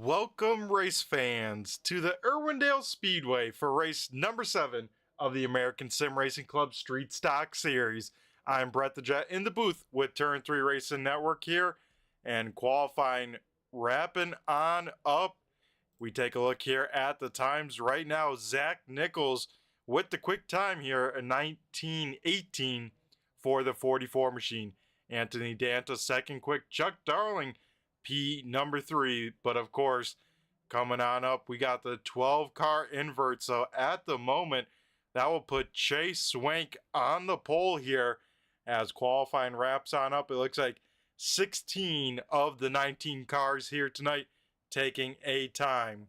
Welcome, race fans, to the Irwindale Speedway for race number 7 of the American Sim Racing Club Street Stock Series. I'm Brett the Jet in the booth with Turn 3 Racing Network here, and qualifying wrapping on up. We take a look here at the times right now. Zach Nichols with the quick time here, a 19:18 for the 44 machine. Anthony Danta second quick. Chuck Darling P number 3, but of course, coming on up, we got the 12 car invert. So at the moment, that will put Chase Swank on the pole here as qualifying wraps on up. It looks like 16 of the 19 cars here tonight taking a time.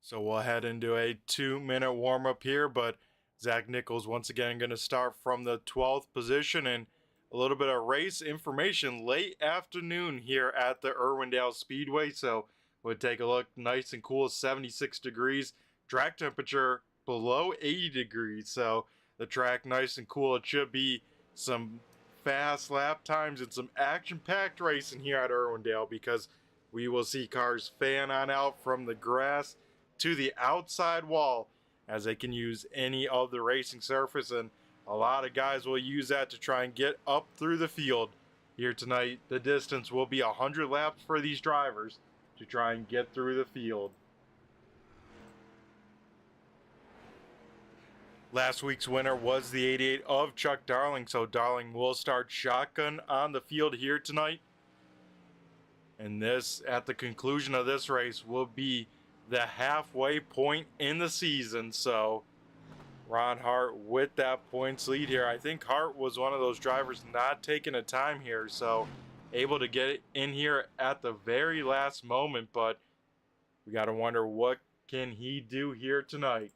So we'll head into a 2-minute warm-up here, but Zach Nichols once again going to start from the 12th position, and a little bit of race information late afternoon here at the Irwindale Speedway. So we'll take a look. Nice and cool, 76 degrees. Track temperature below 80 degrees. So the track nice and cool. It should be some fast lap times and some action-packed racing here at Irwindale, because we will see cars fan on out from the grass to the outside wall as they can use any of the racing surface, and a lot of guys will use that to try and get up through the field here tonight. The distance will be 100 laps for these drivers to try and get through the field. Last week's winner was the 88 of Chuck Darling, so Darling will start shotgun on the field here tonight. And this, at the conclusion of this race, will be the halfway point in the season. So Ron Hart with that points lead here. I think Hart was one of those drivers not taking a time here, so able to get it in here at the very last moment, but we got to wonder what can he do here tonight.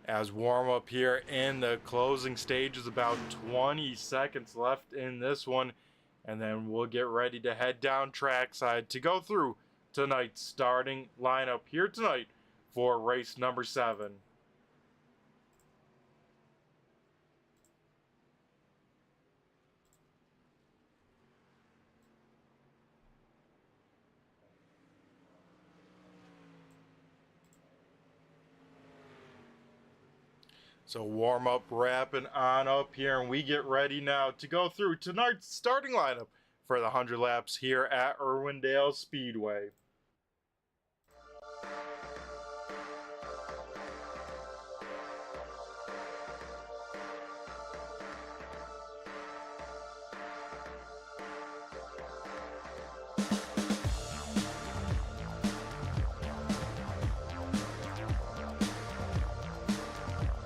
As warm up here in the closing stages, about 20 seconds left in this one, and then we'll get ready to head down trackside to go through tonight's starting lineup here tonight for race number 7. So warm up wrapping on up here, and we get ready now to go through tonight's starting lineup for the 100 laps here at Irwindale Speedway.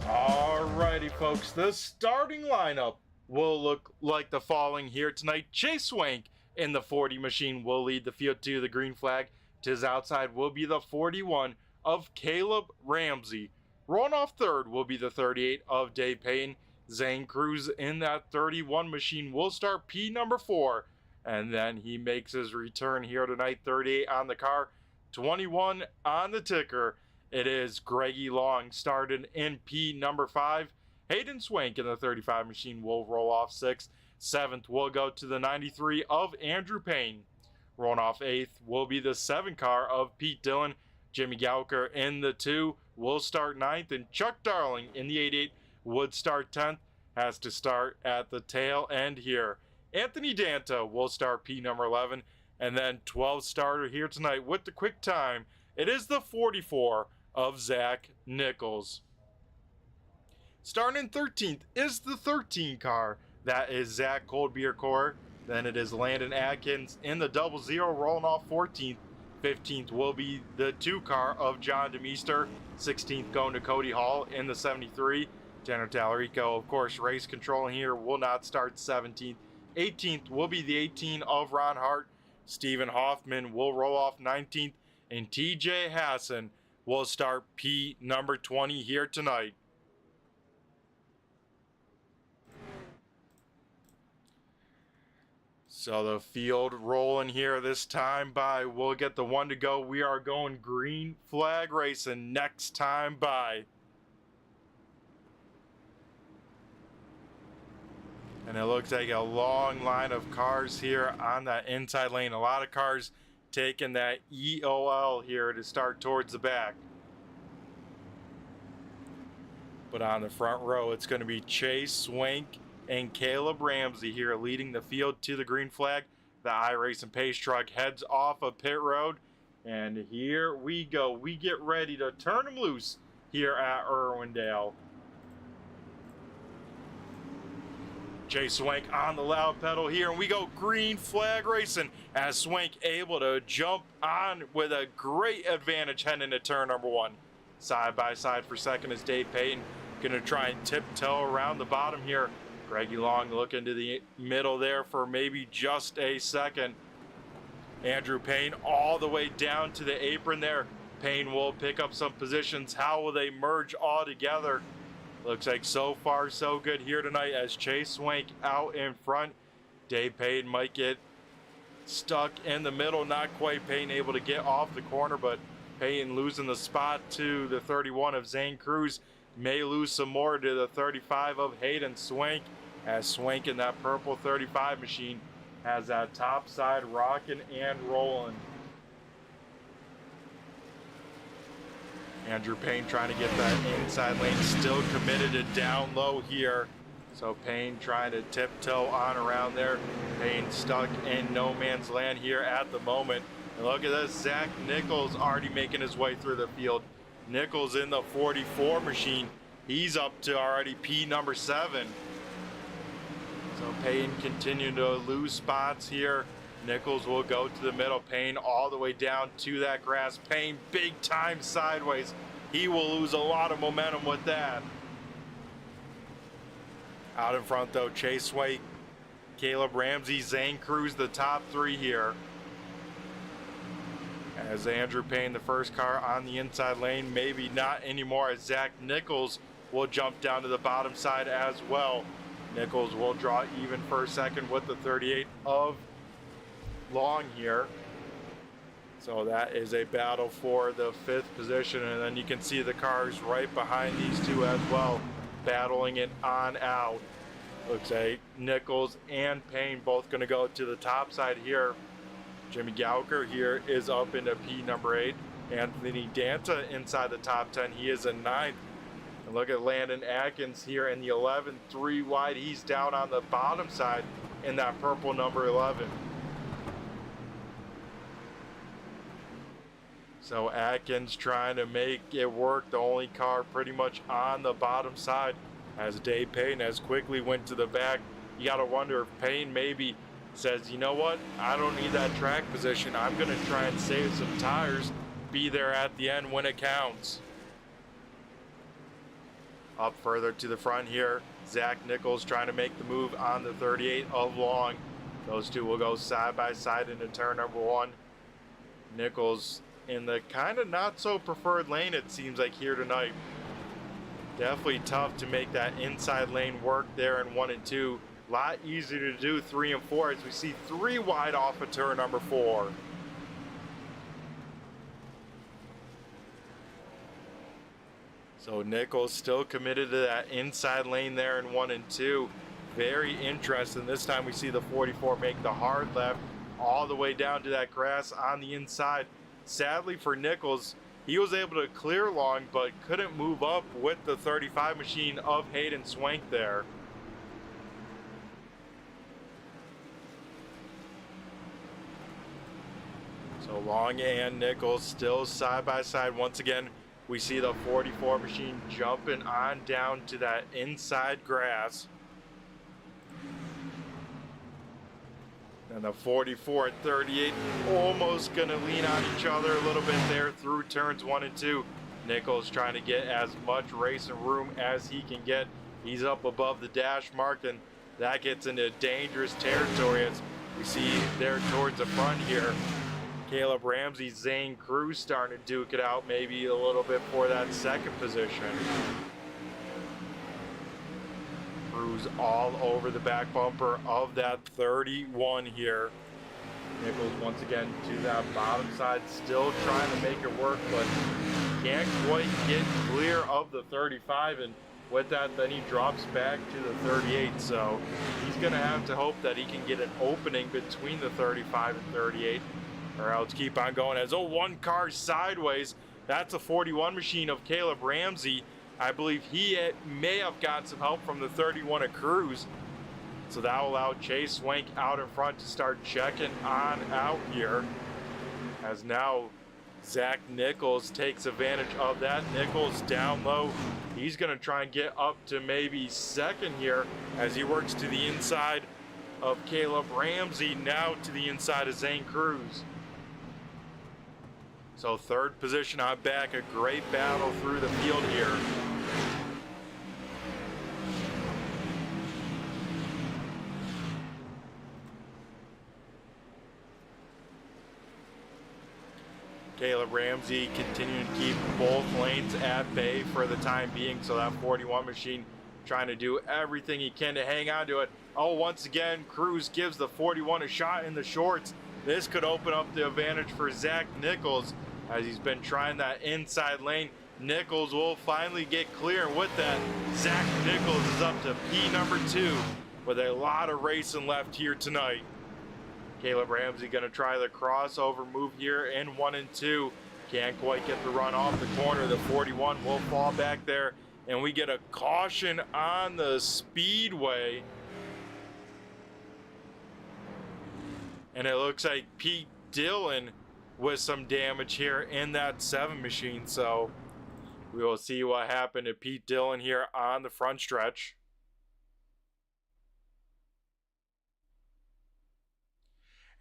Alrighty, folks, the starting lineup will look like the following here tonight. Chase Swank in the 40 machine will lead the field to the green flag. To his outside will be the 41 of Caleb Ramsey. Rolling off third will be the 38 of Dave Payton. Zane Cruz in that 31 machine will start P number 4. And then he makes his return here tonight, 38 on the car, 21 on the ticker. It is Greggy Long started in P number 5. Hayden Swank in the 35 machine will roll off 6th. 7th will go to the 93 of Andrew Payne. Rolling off 8th will be the 7 car of Pete Dillon. Jimmy Gowker in the 2 will start 9th. And Chuck Darling in the 88 would start 10th. Has to start at the tail end here. Anthony Danta will start P number 11. And then 12th starter here tonight with the quick time. It is the 44 of Zach Nichols. Starting in 13th is the 13 car. That is Zach Coldbeer-Core. Then it is Landon Atkins in the 00 rolling off 14th. 15th will be the 2 car of John DeMeester. 16th going to Cody Hall in the 73. Tanner Tallarico, of course, race controlling here, will not start 17th. 18th will be the 18 of Ron Hart. Stephen Hoffman will roll off 19th. And TJ Hassan will start P number 20 here tonight. So the field rolling here this time by. We'll get the one to go. We are going green flag racing next time by. And it looks like a long line of cars here on that inside lane. A lot of cars taking that EOL here to start towards the back. But on the front row, it's going to be Chase Swank and Caleb Ramsey here leading the field to the green flag. The iRacing Pace truck heads off of pit road. And here we go. We get ready to turn them loose here at Irwindale. Chase Swank on the loud pedal here, and we go green flag racing as Swank able to jump on with a great advantage heading into turn number one. Side by side for second is Dave Payton. Gonna try and tiptoe around the bottom here. Greggy Long looking to the middle there for maybe just a second. Andrew Payne all the way down to the apron there. Payne will pick up some positions. How will they merge all together? Looks like so far so good here tonight as Chase Swank out in front. Dave Payne might get stuck in the middle. Not quite. Payne able to get off the corner, but Payne losing the spot to the 31 of Zane Cruz. May lose some more to the 35 of Hayden Swank, as Swank in that purple 35 machine has that top side rocking and rolling. Andrew Payne trying to get that inside lane, still committed to down low here. So Payne trying to tiptoe on around there. Payne stuck in no man's land here at the moment. And look at this, Zach Nichols already making his way through the field. Nichols in the 44 machine. He's up to already P number 7. So Payne continuing to lose spots here. Nichols will go to the middle. Payne all the way down to that grass. Payne big time sideways. He will lose a lot of momentum with that. Out in front though, Chase Swank, Caleb Ramsey, Zane Cruz, the top 3 here. As Andrew Payne, the first car on the inside lane, maybe not anymore, as Zach Nichols will jump down to the bottom side as well. Nichols will draw even for a second with the 38 of Long here. So that is a battle for the 5th position, and then you can see the cars right behind these two as well, battling it on out. Looks like Nichols and Payne both going to go to the top side here. Jimmy Gauker here is up into P number 8. Anthony Danta inside the top 10. He is a 9th. And look at Landon Atkins here in the 11, 3 wide. He's down on the bottom side in that purple number 11. So Atkins trying to make it work. The only car pretty much on the bottom side, as Dave Payne has quickly went to the back. You got to wonder if Payne maybe says, you know what, I don't need that track position. I'm going to try and save some tires, be there at the end when it counts. Up further to the front here, Zach Nichols trying to make the move on the 38 of Long. Those two will go side by side into turn number 1. Nichols in the kind of not so preferred lane, it seems like, here tonight. Definitely tough to make that inside lane work there in 1 and 2. A lot easier to do 3 and 4, as we see 3 wide off of turn number 4. So Nichols still committed to that inside lane there in 1 and 2. Very interesting. This time we see the 44 make the hard left all the way down to that grass on the inside. Sadly for Nichols, he was able to clear Long, but couldn't move up with the 35 machine of Hayden Swank there. So Long and Nichols still side by side. Once again, we see the 44 machine jumping on down to that inside grass. And the 44 and 38 almost going to lean on each other a little bit there through turns 1 and 2. Nichols trying to get as much racing room as he can get. He's up above the dash mark, and that gets into dangerous territory as we see there towards the front here. Caleb Ramsey, Zane Cruz starting to duke it out maybe a little bit for that 2nd position. Cruz all over the back bumper of that 31 here. Nichols once again to that bottom side, still trying to make it work, but can't quite get clear of the 35, and with that then he drops back to the 38, so he's gonna have to hope that he can get an opening between the 35 and 38, or else keep on going. As one car sideways, that's a 41 machine of Caleb Ramsey. I believe he may have got some help from the 31 of Cruz. So that will allow Chase Swank out in front to start checking on out here. As now Zach Nichols takes advantage of that. Nichols down low. He's going to try and get up to maybe second here as he works to the inside of Caleb Ramsey, now to the inside of Zane Cruz. So third position on back, a great battle through the field here. Caleb Ramsey continuing to keep both lanes at bay for the time being, so that 41 machine trying to do everything he can to hang on to it. Oh, once again, Cruz gives the 41 a shot in the shorts. This could open up the advantage for Zach Nichols as he's been trying that inside lane. Nichols will finally get clear, and with that, Zach Nichols is up to P number 2 with a lot of racing left here tonight. Caleb Ramsey going to try the crossover move here in 1 and 2. Can't quite get the run off the corner. The 41 will fall back there, and we get a caution on the Speedway. And it looks like Pete Dillon with some damage here in that 7 machine. So we will see what happened to Pete Dillon here on the front stretch.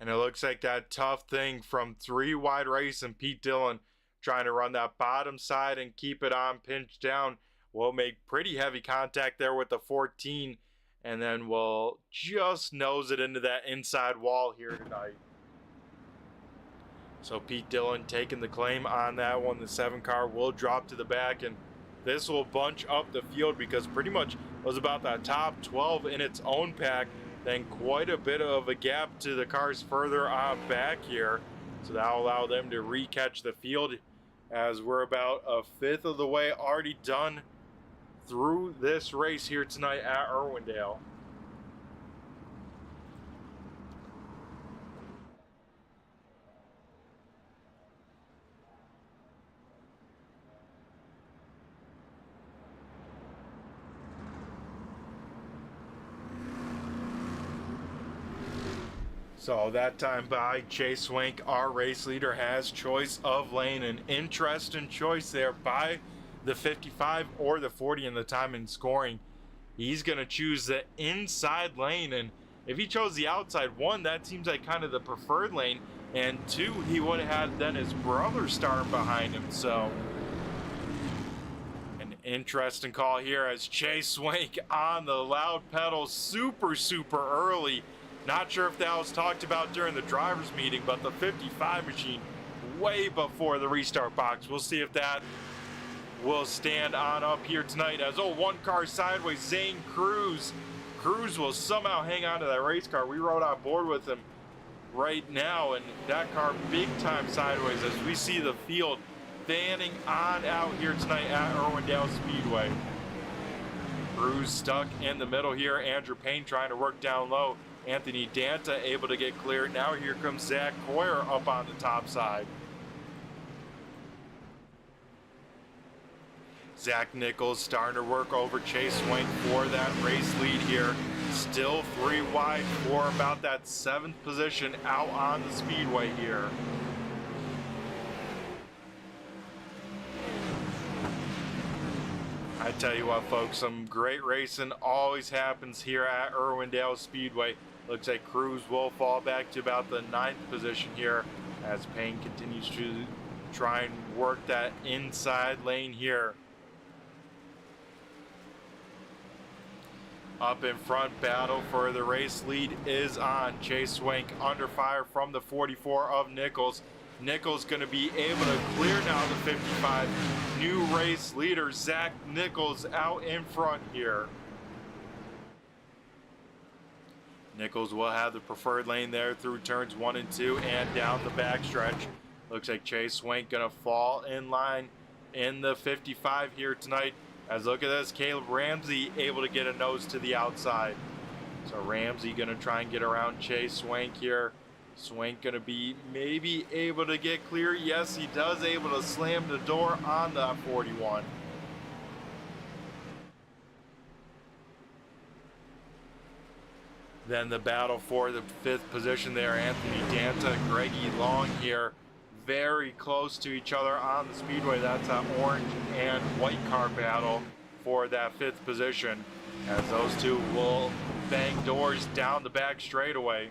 And it looks like that tough thing from 3 wide race and Pete Dillon trying to run that bottom side and keep it on pinch down will make pretty heavy contact there with the 14, and then we'll just nose it into that inside wall here tonight. So Pete Dillon taking the claim on that one. The 7 car will drop to the back, and this will bunch up the field because pretty much was about that top 12 in its own pack. Then quite a bit of a gap to the cars further on back here. So that'll allow them to recatch the field as we're about a 5th of the way already done through this race here tonight at Irwindale. So that time by, Chase Swank, our race leader, has choice of lane. An interesting choice there by the 55 or the 40 in the time in scoring. He's going to choose the inside lane, and if he chose the outside, 1, that seems like kind of the preferred lane, and 2, he would have had then his brother starting behind him. So an interesting call here as Chase Swank on the loud pedal super early. Not sure if that was talked about during the driver's meeting, but the 55 machine way before the restart box. We'll see if that will stand on up here tonight as 1 car sideways, Zane Cruz. Cruz will somehow hang on to that race car. We rode on board with him right now, and that car big time sideways as we see the field fanning on out here tonight at Irwindale Speedway. Cruz stuck in the middle here. Andrew Payne trying to work down low. Anthony Danta able to get clear. Now here comes Zach Coyer up on the top side. Zach Nichols starting to work over Chase Swank for that race lead here. Still 3 wide for about that 7th position out on the Speedway here. I tell you what, folks, some great racing always happens here at Irwindale Speedway. Looks like Cruz will fall back to about the 9th position here as Payne continues to try and work that inside lane here. Up in front, battle for the race lead is on. Chase Swank under fire from the 44 of Nichols. Nichols going to be able to clear now the 55. New race leader Zach Nichols out in front here. Nichols will have the preferred lane there through turns 1 and 2 and down the backstretch. Looks like Chase Swank gonna fall in line in the 55 here tonight. As look at this, Caleb Ramsey able to get a nose to the outside. So Ramsey gonna try and get around Chase Swank here. Swank gonna be maybe able to get clear. Yes, he does, able to slam the door on that 41. Then the battle for the 5th position there, Anthony Danta, Greggy Long here, very close to each other on the Speedway. That's an orange and white car battle for that 5th position, as those two will bang doors down the back straightaway.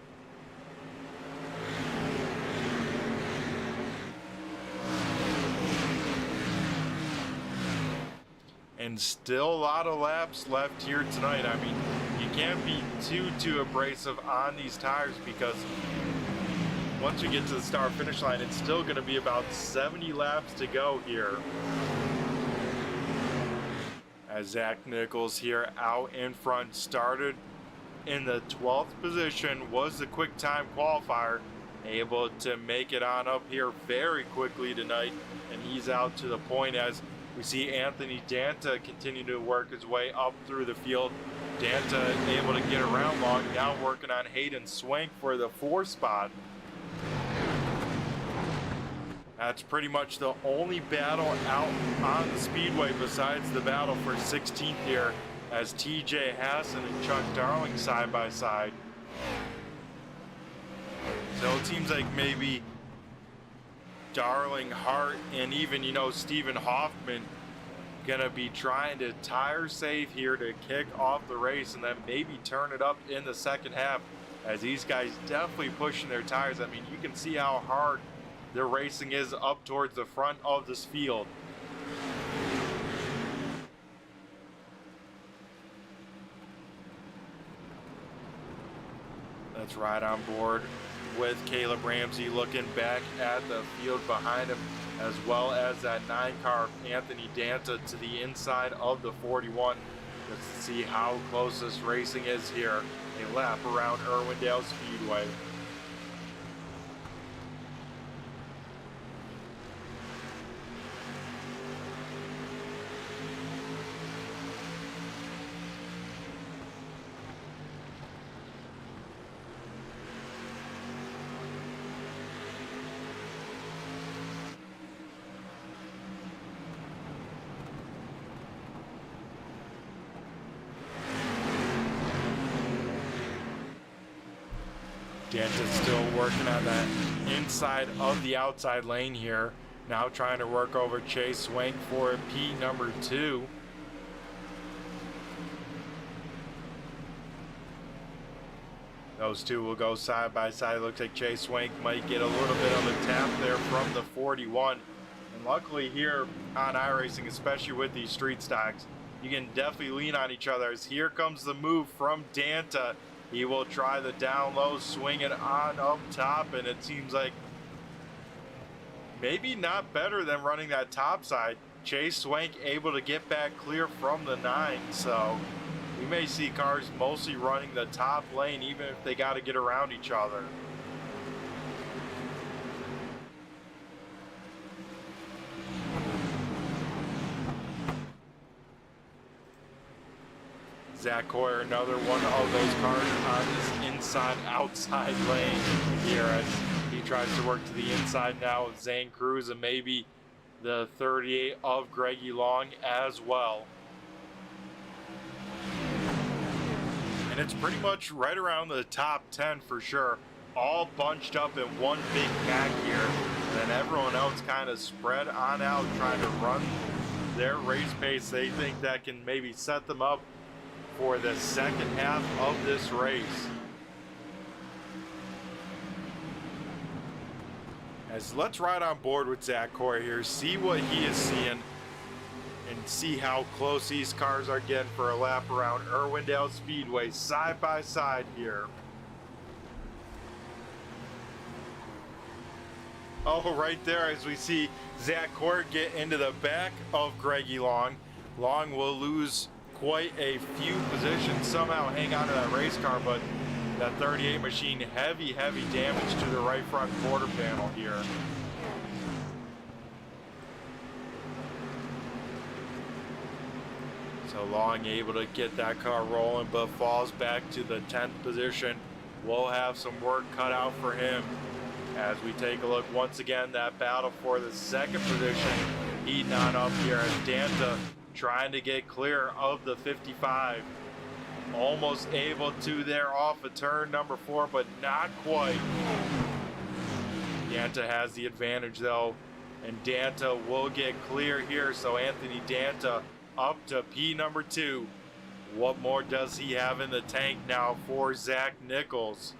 And still a lot of laps left here tonight. I mean, you can't be too abrasive on these tires, because once we get to the start finish line, it's still going to be about 70 laps to go here. As Zach Nichols here out in front, started in the 12th position, was the quick time qualifier, able to make it on up here very quickly tonight, and he's out to the point as we see Anthony Danta continue to work his way up through the field. Danta able to get around Long, now working on Hayden Swank for the 4 spot. That's pretty much the only battle out on the Speedway besides the battle for 16th here, as TJ Hassan and Chuck Darling side by side. So it seems like maybe Darling, Hart, and even, Stephen Hoffman gonna be trying to tire save here to kick off the race and then maybe turn it up in the second half, as these guys definitely pushing their tires. I mean, you can see how hard their racing is up towards the front of this field. Let's ride on board with Caleb Ramsey, looking back at the field behind him, as well as that 9 car Anthony Danta to the inside of the 41. Let's see how close this racing is here. A lap around Irwindale Speedway. Danta's still working on that inside of the outside lane here. Now trying to work over Chase Swank for P number 2. Those two will go side by side. Looks like Chase Swank might get a little bit of a tap there from the 41. And luckily here on iRacing, especially with these street stocks, you can definitely lean on each other. As here comes the move from Danta. He will try the down low, swing it on up top, and it seems like maybe not better than running that top side. Chase Swank able to get back clear from the 9, so we may see cars mostly running the top lane, even if they got to get around each other. Zach Hoyer, another one of those cars on this inside-outside lane here, as he tries to work to the inside now with Zane Cruz and maybe the 38 of Greggy Long as well. And it's pretty much right around the top 10 for sure, all bunched up in one big pack here, and then everyone else kind of spread on out trying to run their race pace they think that can maybe set them up for the second half of this race. As let's ride on board with Zach Corey here, see what he is seeing, and see how close these cars are getting for a lap around Irwindale Speedway side by side here. Oh, right there as we see Zach Corey get into the back of Greggy Long. Long will lose quite a few positions, somehow hang on to that race car, but That 38 machine, heavy damage to the right front quarter panel here. So Long able to get that car rolling, but falls back to the 10th position. We'll have some work cut out for him as we take a look once again. That battle for the 2nd position heating on up here as Danta trying to get clear of the 55. Almost able to there off of turn number 4, but not quite. Danta has the advantage though, and Danta will get clear here. So Anthony Danta up to P number 2. What more does he have in the tank now for Zach Nichols?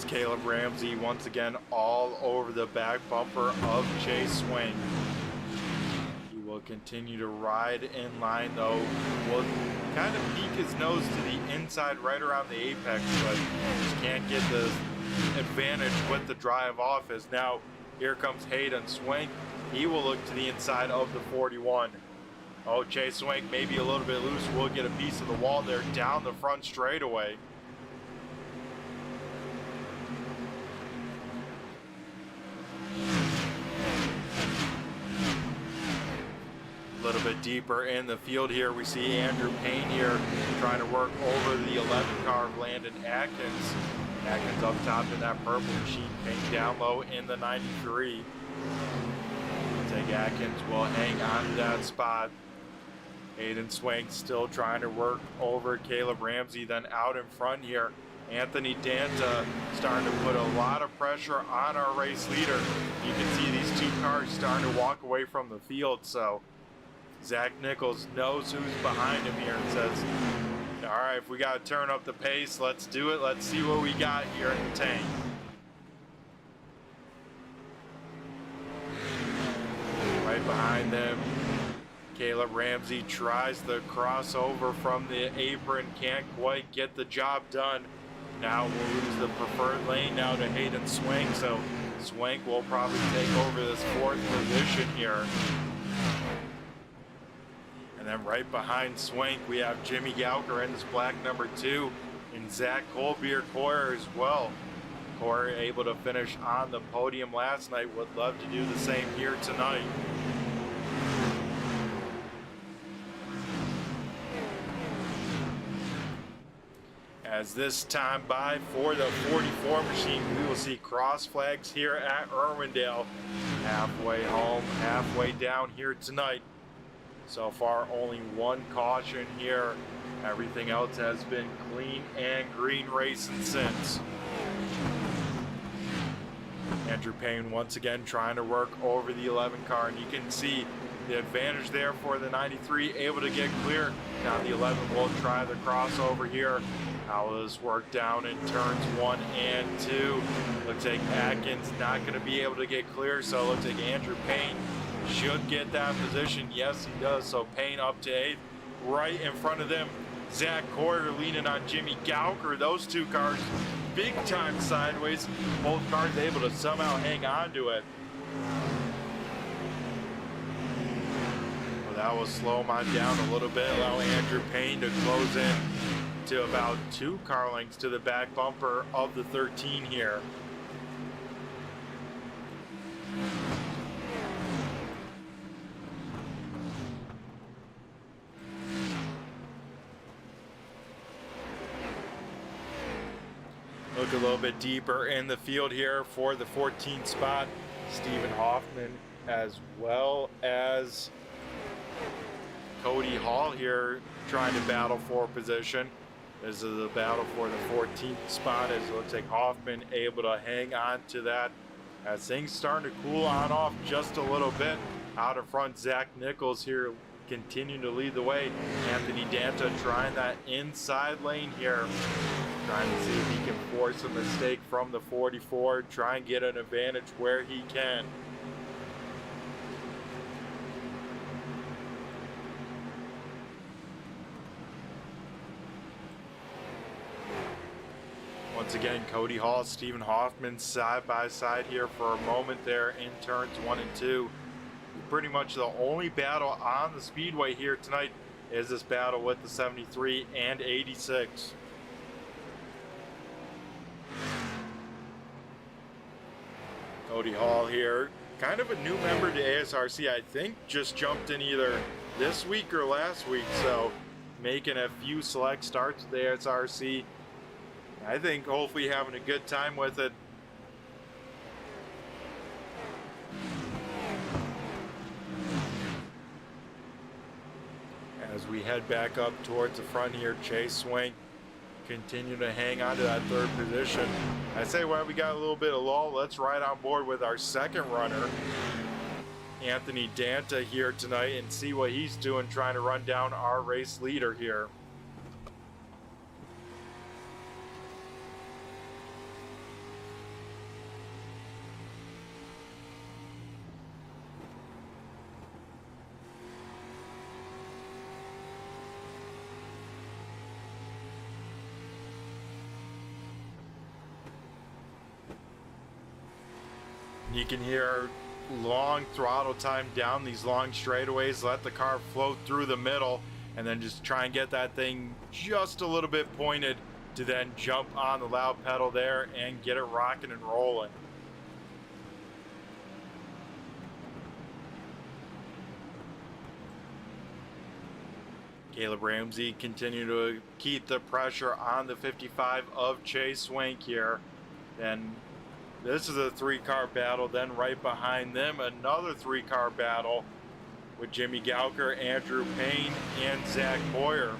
Caleb Ramsey once again all over the back bumper of Chase Swank. He will continue to ride in line though. Will kind of peek his nose to the inside right around the apex, but just can't get the advantage with the drive off as now here comes Hayden Swank. He will look to the inside of the 41. Oh, Chase Swank maybe a little bit loose. Will get a piece of the wall there down the front straightaway. A little bit deeper in the field here, we see Andrew Payne here trying to work over the 11 car of Landon Atkins. Atkins up top in that purple machine, Payne down low in the 93. Take Atkins will hang on to that spot. Hayden Swank still trying to work over Caleb Ramsey, then out in front here. Anthony Danta starting to put a lot of pressure on our race leader. You can see these two cars starting to walk away from the field, so Zach Nichols knows who's behind him here and says, all right, if we got to turn up the pace, let's do it. Let's see what we got here in the tank. Right behind them, Caleb Ramsey tries the crossover from the apron, can't quite get the job done. Now we'll lose the preferred lane now to Hayden Swank, so Swank will probably take over this 4th position here. And then right behind Swank, we have Jimmy Gauker in this black number 2, and Zach Colbier Coyer as well. Coyer able to finish on the podium last night, would love to do the same here tonight. As this time by for the 44 machine, we will see cross flags here at Irwindale. Halfway home, halfway down here tonight. So far, only one caution here. Everything else has been clean and green racing since. Andrew Payne once again trying to work over the 11 car, and you can see the advantage there for the 93, able to get clear. Now the 11 will try the crossover here. How will this work down in turns 1 and 2? Looks like Atkins not going to be able to get clear, so it looks like Andrew Payne should get that position. Yes, he does. So Payne up to 8th. Right in front of them, Zach Coyer leaning on Jimmy Gauker. Those two cars big time sideways. Both cars able to somehow hang on to it. Well, that will slow him on down a little bit, allow Andrew Payne to close in to about 2 car lengths to the back bumper of the 13 here. Look a little bit deeper in the field here for the 14th spot. Stephen Hoffman as well as Cody Hall here trying to battle for position. This is a battle for the 14th spot as it looks like Hoffman able to hang on to that as things starting to cool on off just a little bit. Out in front, Zach Nichols here continuing to lead the way. Anthony Danta trying that inside lane here. Trying to see if he can force a mistake from the 44, try and get an advantage where he can. Once again, Cody Hall, Stephen Hoffman side by side here for a moment there in turns 1 and 2. Pretty much the only battle on the Speedway here tonight is this battle with the 73 and 86. Cody Hall here, kind of a new member to ASRC. I think just jumped in either this week or last week, so making a few select starts with the ASRC. I think hopefully having a good time with it. As we head back up towards the front here, Chase Swank continue to hang on to that third position. I say while we got a little bit of lull, let's ride on board with our second runner, Anthony Danta, here tonight and see what he's doing trying to run down our race leader here. You can hear long throttle time down these long straightaways, let the car float through the middle, and then just try and get that thing just a little bit pointed to then jump on the loud pedal there and get it rocking and rolling. Caleb Ramsey continue to keep the pressure on the 55 of Chase Swank here. Then this is a 3-car battle. Then right behind them, another 3-car battle with Jimmy Gauker, Andrew Payne, and Zach Boyer.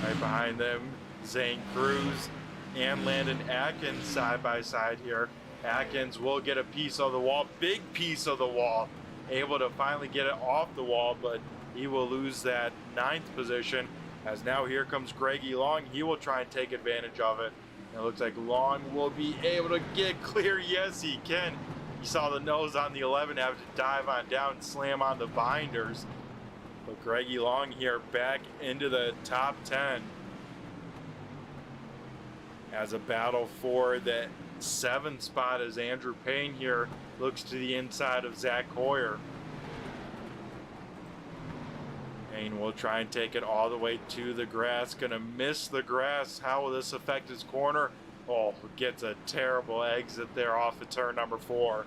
Right behind them, Zane Cruz and Landon Atkins side by side here. Atkins will get a piece of the wall, big piece of the wall, able to finally get it off the wall, but he will lose that 9th position, as now here comes Greggy Long. He will try and take advantage of it. It looks like Long will be able to get clear. Yes, he can. You saw the nose on the 11 have to dive on down and slam on the binders. But Greggy Long here back into the top 10 as a battle for the 7th spot, as Andrew Payne here looks to the inside of Zach Hoyer. Payne will try and take it all the way to the grass. Gonna miss the grass. How will this affect his corner? Oh, gets a terrible exit there off of turn number 4.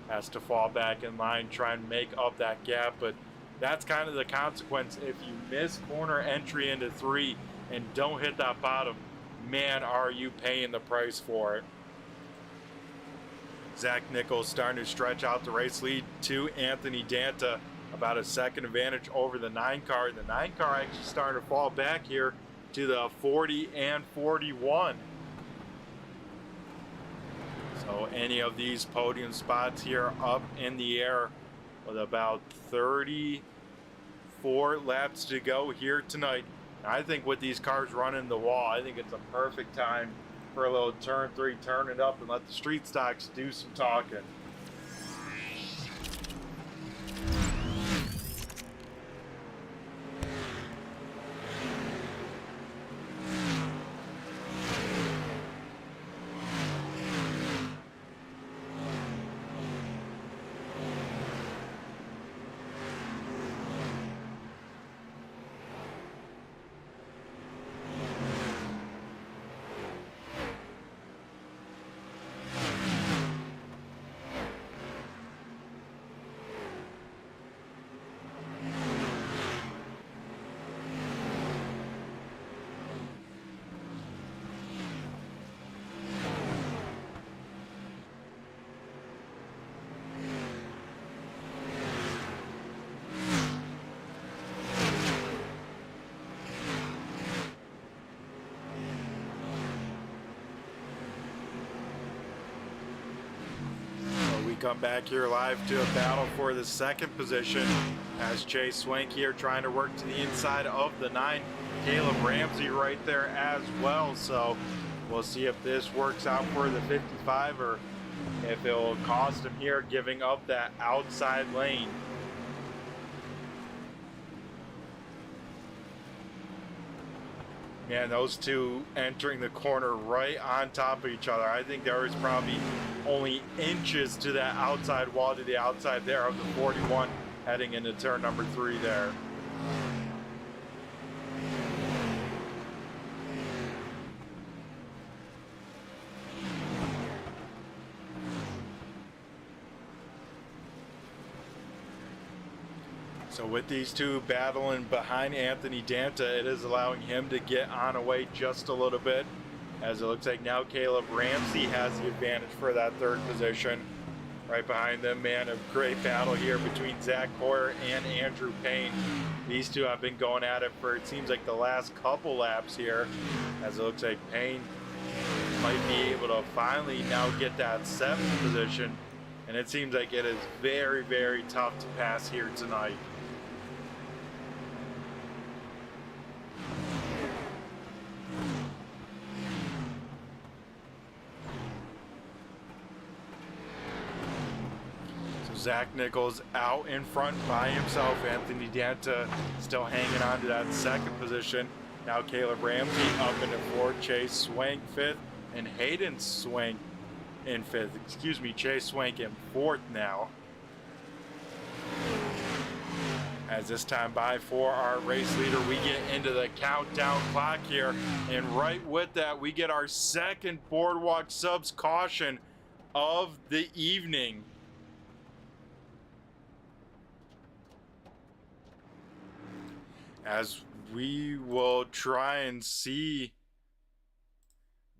Has to fall back in line, try and make up that gap, but that's kind of the consequence. If you miss corner entry into 3 and don't hit that bottom, man, are you paying the price for it. Zach Nichols starting to stretch out the race lead to Anthony Danta. About a second advantage over the 9-car. The 9-car actually starting to fall back here to the 40 and 41. So any of these podium spots here up in the air with about 34 laps to go here tonight. And I think with these cars running the wall, I think it's a perfect time for a little turn 3, turn it up and let the street stocks do some talking. Come back here live to a battle for the 2nd position, as Chase Swank here trying to work to the inside of the 9. Caleb Ramsey right there as well. So we'll see if this works out for the 55 or if it will cost him here giving up that outside lane. Man, those two entering the corner right on top of each other. I think there was probably only inches to that outside wall to the outside there of the 41 heading into turn number 3 there. So with these two battling behind Anthony Danta, it is allowing him to get on away just a little bit, as it looks like now Caleb Ramsey has the advantage for that 3rd position. Right behind them, man, a great battle here between Zach Hoyer and Andrew Payne. These two have been going at it for, it seems like, the last couple laps here, as it looks like Payne might be able to finally now get that 7th position, and it seems like it is very, very tough to pass here tonight. Zach Nichols out in front by himself. Anthony Danta still hanging on to that 2nd position. Now Caleb Ramsey up into 4th, Chase Swank 5th, and Hayden Swank in 5th. Excuse me, Chase Swank in 4th now. As this time by for our race leader, we get into the countdown clock here, and right with that, we get our 2nd Boardwalk Subs caution of the evening. As we will try and see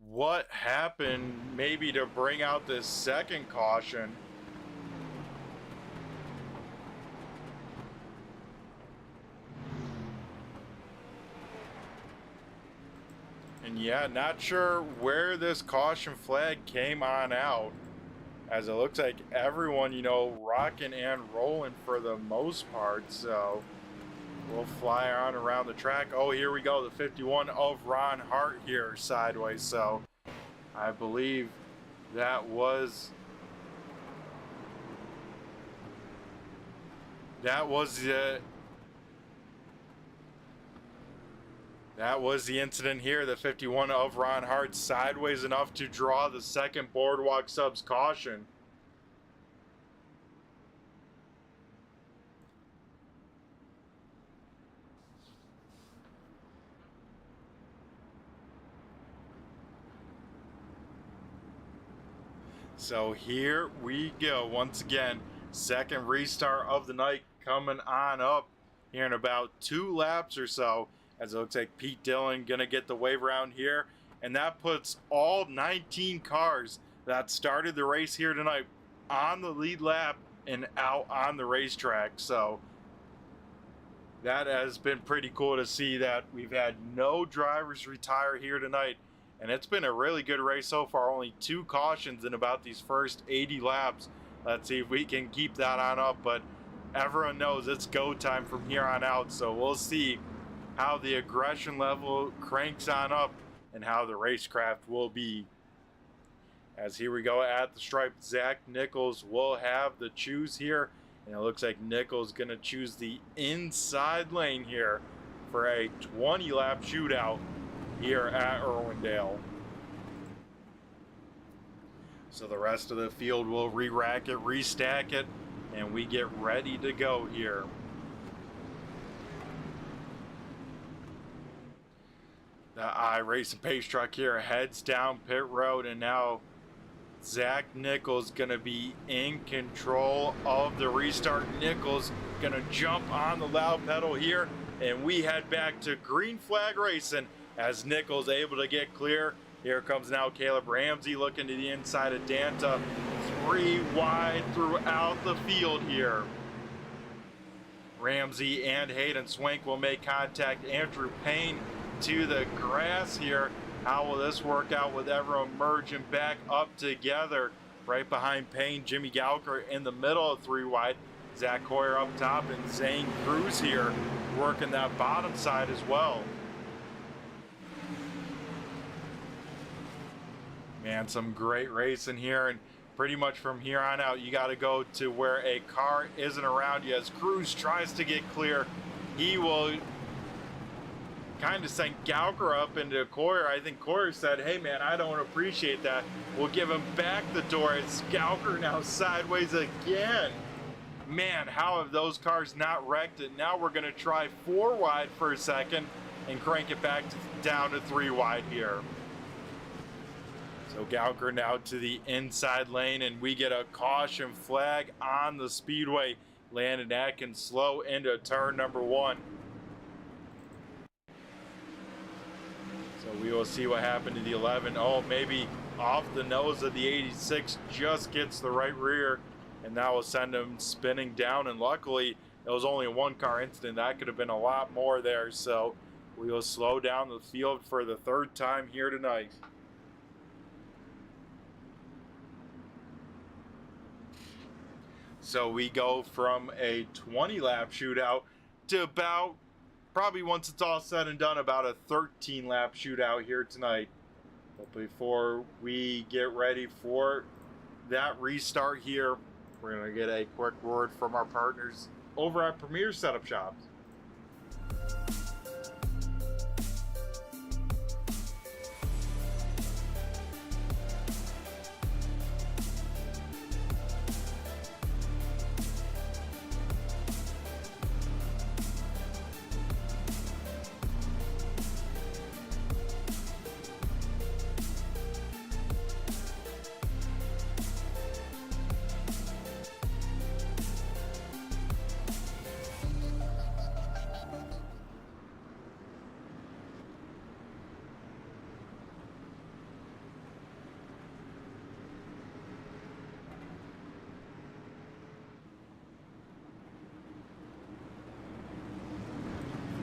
what happened, maybe to bring out this 2nd caution. And yeah, not sure where this caution flag came on out, as it looks like everyone, you know, rocking and rolling for the most part. So we'll fly on around the track. Oh, here we go, the 51 of Ron Hart here sideways. So I believe that was the incident here. The 51 of Ron Hart sideways enough to draw the 2nd Boardwalk Subs caution. So here we go once again. 2nd restart of the night coming on up here in about 2 laps or so, as it looks like Pete Dillon gonna get the wave around here, and that puts all 19 cars that started the race here tonight on the lead lap and out on the racetrack. So that has been pretty cool to see that we've had no drivers retire here tonight. And it's been a really good race so far. Only 2 cautions in about these first 80 laps. Let's see if we can keep that on up. But everyone knows it's go time from here on out. So we'll see how the aggression level cranks on up and how the racecraft will be. As here we go at the stripe, Zach Nichols will have the choose here. And it looks like Nichols going to choose the inside lane here for a 20-lap shootout here at Irwindale. So the rest of the field will re-rack it, restack it, and we get ready to go here. The iRacing Pace truck here heads down pit road, and now Zach Nichols gonna be in control of the restart. Nichols gonna jump on the loud pedal here, and we head back to green flag racing as Nichols able to get clear. Here comes now Caleb Ramsey looking to the inside of Danta. 3 wide throughout the field here. Ramsey and Hayden Swank will make contact. Andrew Payne to the grass here. How will this work out with everyone merging back up together? Right behind Payne, Jimmy Gallagher in the middle of 3 wide. Zach Hoyer up top, and Zane Cruz here working that bottom side as well. Man, some great racing here, and pretty much from here on out, you got to go to where a car isn't around you. As Cruz tries to get clear, he will kind of sent Gauker up into Coyer. I think Coyer said, hey man, I don't appreciate that. We'll give him back the door as Gauker now sideways again. Man, how have those cars not wrecked it? Now we're going to try 4 wide for a second and crank it back down to 3 wide here. So Gauker now to the inside lane, and we get a caution flag on the Speedway. Landon Atkins slow into turn number 1. So we will see what happened to the 11. Oh, maybe off the nose of the 86, just gets the right rear, and that will send him spinning down. And luckily, it was only a 1-car incident. That could have been a lot more there. So we will slow down the field for the 3rd time here tonight. So we go from a 20-lap shootout to about, probably once it's all said and done, about a 13-lap shootout here tonight. But before we get ready for that restart here, we're going to get a quick word from our partners over at Premier Setup Shops.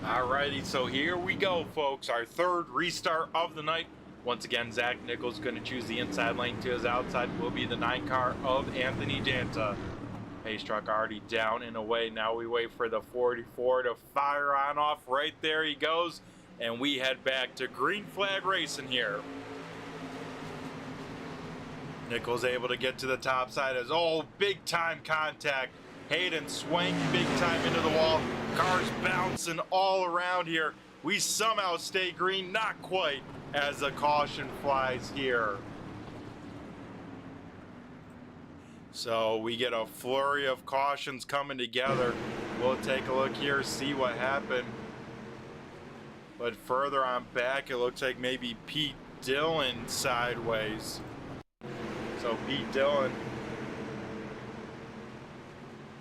Alrighty, so here we go, folks. Our 3rd restart of the night. Once again, Zach Nichols going to choose the inside lane. To his outside will be the 9-car of Anthony Danta. Pace truck already down and away. Now we wait for the 44 to fire on off. Right there he goes. And we head back to green flag racing here. Nichols able to get to the top side as, oh, big time contact. Hayden Swank big time into the wall. Cars bouncing all around here. We somehow stay green, not quite, as the caution flies here. So we get a flurry of cautions coming together. We'll take a look here, see what happened. But further on back, it looks like maybe Pete Dillon sideways. So Pete Dillon,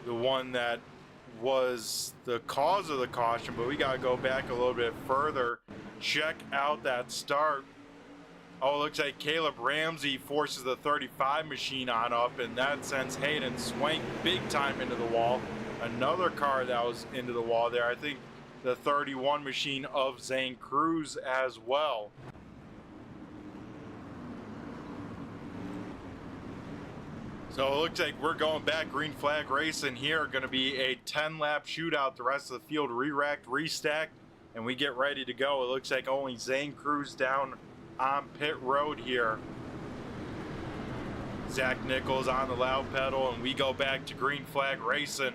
the one that was the cause of the caution, but we got to go back a little bit further. Check out that start. Oh, it looks like Caleb Ramsey forces the 35 machine on up, and that sends Hayden Swank big time into the wall. Another car that was into the wall there. I think the 31 machine of Zane Cruz as well. So it looks like we're going back green flag racing here. Going to be a 10-lap shootout. The rest of the field re-racked, restacked, and we get ready to go. It looks like only Zane Cruz down on pit road here. Zach Nichols on the loud pedal, and we go back to green flag racing.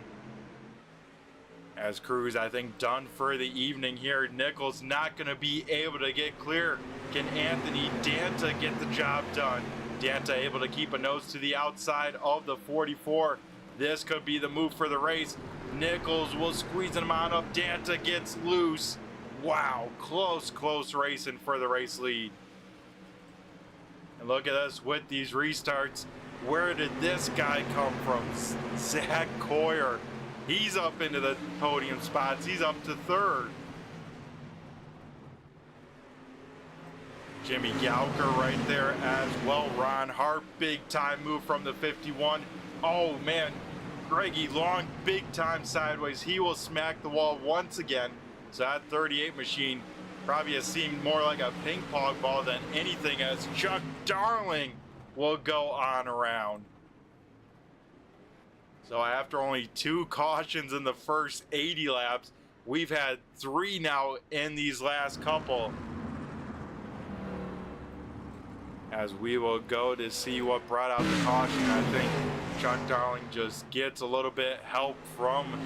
As Cruz, I think, done for the evening here. Nichols not going to be able to get clear. Can Anthony Danta get the job done? Danta able to keep a nose to the outside of the 44. This could be the move for the race. Nichols will squeeze him on up. Danta gets loose. Wow, close racing for the race lead. And look at us with these restarts. Where did this guy come from? Zach Coyer. He's up into the podium spots. He's up to 3rd. Jimmy Gauker right there as well. Ron Hart, big time move from the 51. Oh man, Greggy Long, big time sideways. He will smack the wall once again. So that 38 machine probably has seemed more like a ping pong ball than anything, as Chuck Darling will go on around. So after only 2 cautions in the first 80 laps, we've had 3 now in these last couple. As we will go to see what brought out the caution. I think Chuck Darling just gets a little bit help from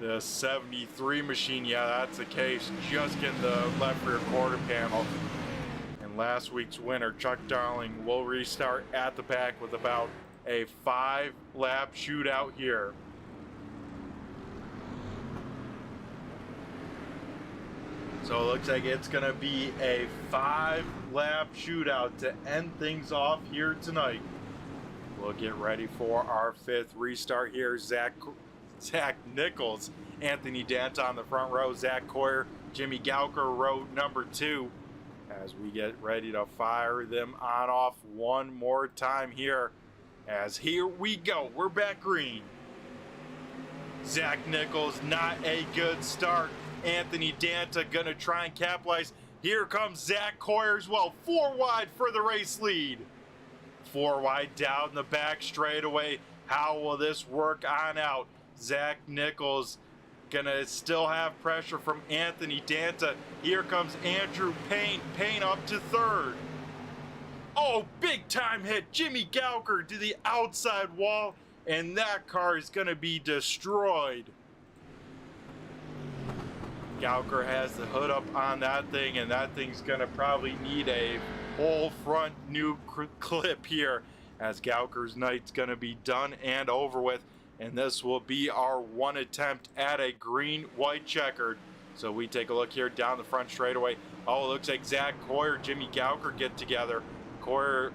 The 73 machine, yeah, that's the case. Just getting the left rear quarter panel. And last week's winner, Chuck Darling, will restart at the back with about a 5-lap shootout here. So it looks like it's going to be a 5-lap shootout to end things off here tonight. We'll get ready for our 5th restart here. Zach Nichols, Anthony Danta on the front row, Zach Coyer, Jimmy Gauker, row number 2, as we get ready to fire them on off one more time here. As here we go, we're back green. Zach Nichols, not a good start. Anthony Danta gonna try and capitalize. Here comes Zach Coyer as well, 4 wide for the race lead. 4 wide down the back straightaway. How will this work on out? Zach Nichols gonna still have pressure from Anthony Danta. Here comes Andrew Payne. Payne up to 3rd. Oh, big time hit. Jimmy Gauker to the outside wall, and that car is gonna be destroyed. Gauker has the hood up on that thing, and that thing's gonna probably need a whole front new clip here, as Gauker's night's gonna be done and over with, and this will be our 1 attempt at a green-white checkered. So we take a look here down the front straightaway. Oh, it looks like Zach Coyer, Jimmy Gauker get together. Coyer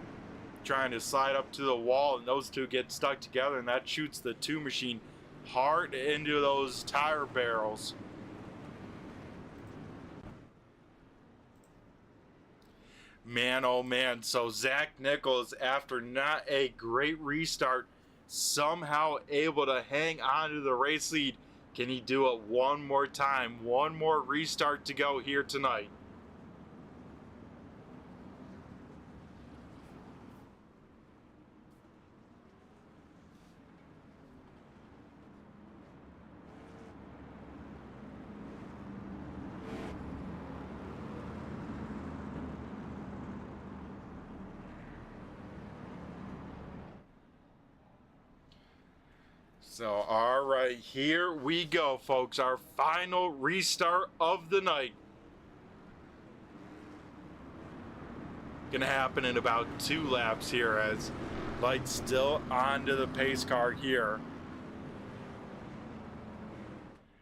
trying to slide up to the wall, and those two get stuck together, and that shoots the 2 machine hard into those tire barrels. Man, oh man, so Zach Nichols, after not a great restart, somehow able to hang on to the race lead. Can he do it one more time? One more restart to go here tonight. So, all right, here we go, folks. Our final restart of the night. Gonna happen in about 2 laps here, as lights still onto the pace car here.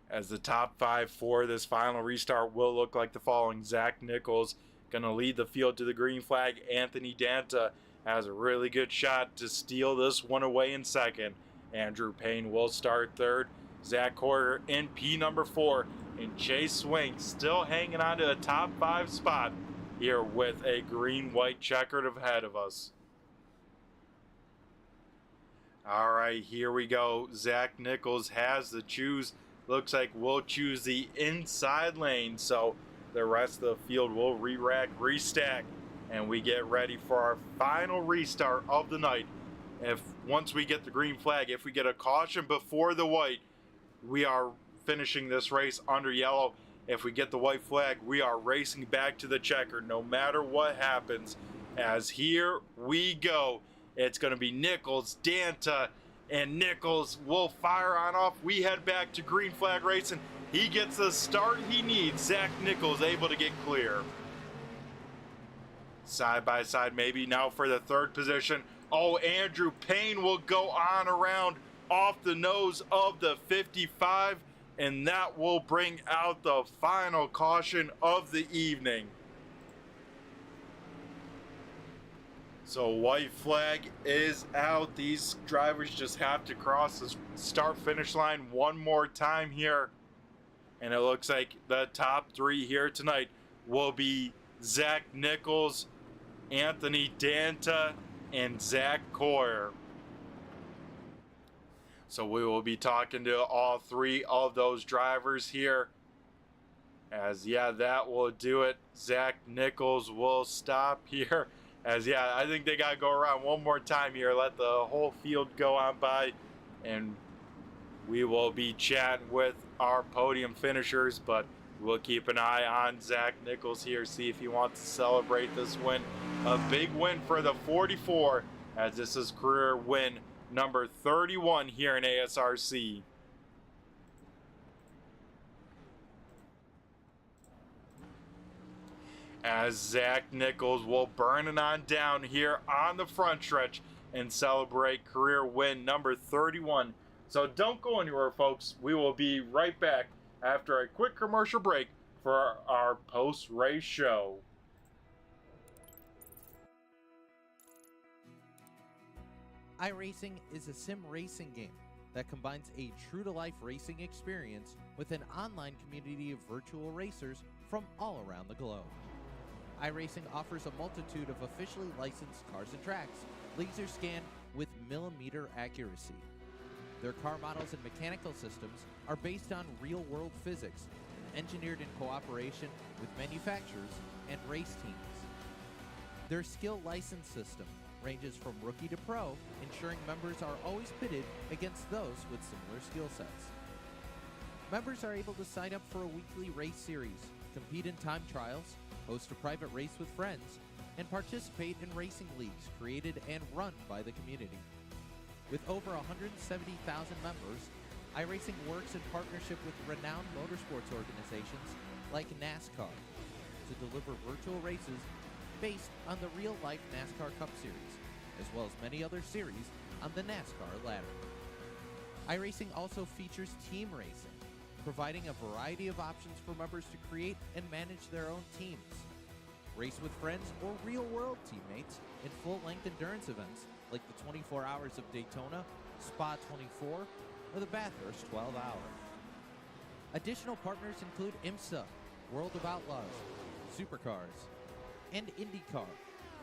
As the top 5 for this final restart will look like the following. Zach Nichols gonna lead the field to the green flag. Anthony Danta has a really good shot to steal this one away in 2nd. Andrew Payne will start 3rd. Zach Coyer in P number 4. And Chase Swink still hanging on to the top 5 spot here with a green-white checkered ahead of us. All right, here we go. Zach Nichols has the choose. Looks like we'll choose the inside lane, so the rest of the field will re-rack, restack, and we get ready for our final restart of the night. Once we get the green flag, if we get a caution before the white, we are finishing this race under yellow. If we get the white flag, we are racing back to the checker no matter what happens. As here we go. It's going to be Nichols, Danta, and Nichols will fire on off. We head back to green flag racing. He gets the start he needs. Zach Nichols able to get clear. Side by side maybe now for the 3rd position. Oh, Andrew Payne will go on around off the nose of the 55, and that will bring out the final caution of the evening. So white flag is out. These drivers just have to cross the start-finish line one more time here. And it looks like the top 3 here tonight will be Zach Nichols, Anthony Danta, and Zach Coyer. So we will be talking to all 3 of those drivers here. As yeah, that will do it. Zach Nichols will stop here. As yeah, I think they got to go around one more time here. Let the whole field go on by. And we will be chatting with our podium finishers. But we'll keep an eye on Zach Nichols here. See if he wants to celebrate this win. A big win for the 44, as this is career win number 31 here in ASRC. as Zach Nichols will burn it on down here on the front stretch and celebrate career win number 31. So don't go anywhere, folks. We will be right back after a quick commercial break for our post-race show. iRacing is a sim racing game that combines a true-to-life racing experience with an online community of virtual racers from all around the globe. iRacing offers a multitude of officially licensed cars and tracks, laser scanned with millimeter accuracy. Their car models and mechanical systems are based on real-world physics and engineered in cooperation with manufacturers and race teams. Their skill license system ranges from rookie to pro, ensuring members are always pitted against those with similar skill sets. Members are able to sign up for a weekly race series, compete in time trials, host a private race with friends, and participate in racing leagues created and run by the community. With over 170,000 members, iRacing works in partnership with renowned motorsports organizations like NASCAR to deliver virtual races based on the real-life NASCAR Cup Series, as well as many other series on the NASCAR ladder. iRacing also features team racing, providing a variety of options for members to create and manage their own teams. Race with friends or real-world teammates in full-length endurance events like the 24 Hours of Daytona, Spa 24, or the Bathurst 12 Hour. Additional partners include IMSA, World of Outlaws, Supercars, and IndyCar,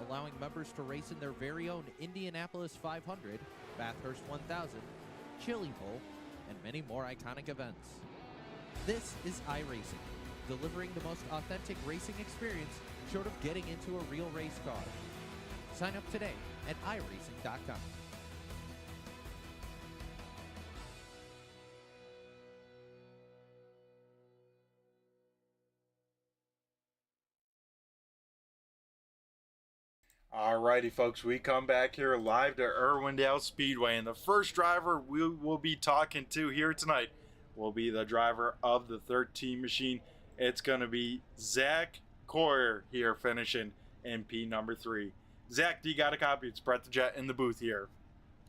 allowing members to race in their very own Indianapolis 500, Bathurst 1000, Chili Bowl, and many more iconic events. This is iRacing, delivering the most authentic racing experience short of getting into a real race car. Sign up today at iRacing.com. Alrighty, folks, we come back here live to Irwindale Speedway, and the first driver we will be talking to here tonight will be the driver of the 13 machine. It's going to be Zach Coyer here finishing in P number 3. Zach, do you got a copy? It's Brett the Jet in the booth here.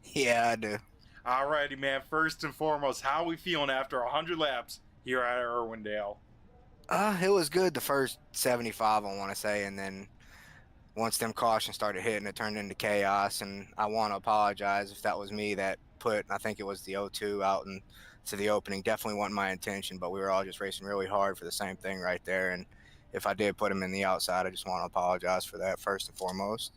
Yeah, I do. Alrighty, man. First and foremost, how are we feeling after 100 laps here at Irwindale? It was good the first 75, I want to say, and then once them cautions started hitting, it turned into chaos, and I want to apologize if that was me that put, I think it was the O2 out into the opening. Definitely wasn't my intention, but we were all just racing really hard for the same thing right there, and if I did put him in the outside, I just want to apologize for that first and foremost.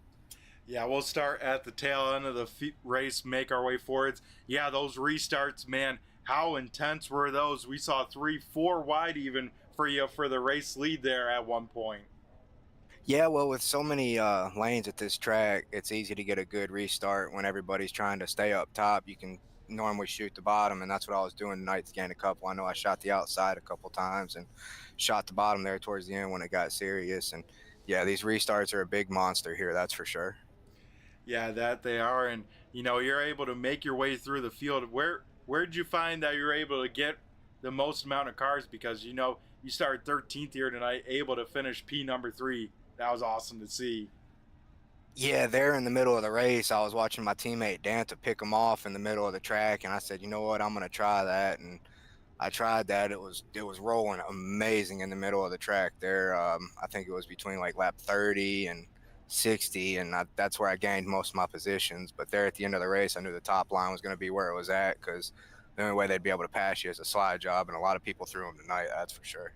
Yeah, we'll start at the tail end of the race, make our way forwards. Yeah, those restarts, man, how intense were those? We saw 3-4 wide even for you for the race lead there at one point. Yeah, well, with so many lanes at this track, it's easy to get a good restart when everybody's trying to stay up top. You can normally shoot the bottom, and that's what I was doing tonight to gain a couple. I know I shot the outside a couple times and shot the bottom there towards the end when it got serious. And yeah, these restarts are a big monster here, that's for sure. Yeah, that they are, and you know you're able to make your way through the field. Where did you find that you're able to get the most amount of cars? Because you know you started 13th here tonight, able to finish P number 3. That was awesome to see. Yeah, there in the middle of the race, I was watching my teammate Danta pick him off in the middle of the track, and I said, you know what, I'm gonna try that, and I tried that. It was rolling amazing in the middle of the track there. I think it was between like lap 30 and 60, and that's where I gained most of my positions. But there at the end of the race, I knew the top line was going to be where it was at, because the only way they'd be able to pass you is a slide job, and a lot of people threw them tonight, that's for sure.